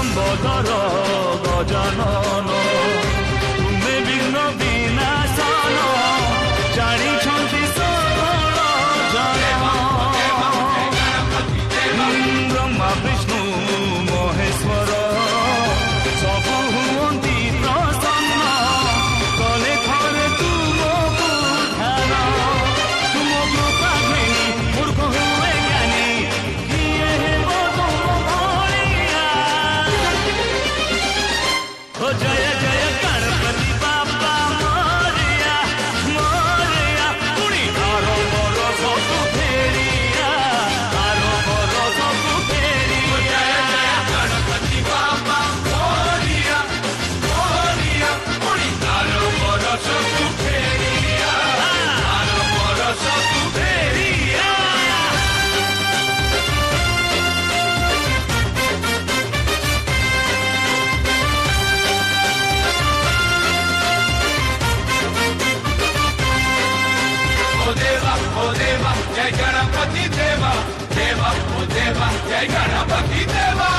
ଲମ୍ବୋଦର ଗଜାନନ ତୁମେ ବିଘ୍ନ ବିନାଶନ ଜାଣିଛନ୍ତି ସକଳ ଜନ ବ୍ରହ୍ମା ବିଷ୍ଣୁ ମହେଶ୍ୱର ସବୁ ହୁଅନ୍ତି ପ୍ରସନ୍ନ କଲେ ଥରେ ତୁମକୁ ଧ୍ୟାନ ତୁମ କୃପା ଘେନି ମୂର୍ଖ ହୁଏ ଜ୍ଞାନୀ କିଏ ହେବ ତୁମ ଭଳିଆ ଓ ଜୟ ଜୟ ଗଣପତି ବାପା ମୋରିଆ ମୋରିଆ ପୁଣି ଧାର ବର ସବୁ ଫେରିଆ ଧାର ବର ସବୁ ଫେରିଆ ଗଣପତି ବାବା ମୋରିଆ ମୋରିଆ ପୁଣି ତାର ବର ସବୁ ଫେରିଆ ତାର ବର ସବୁ ଫେରିଆ ओ देवा जय गणपति देवा देवा ओ देवा जय गणपति देवा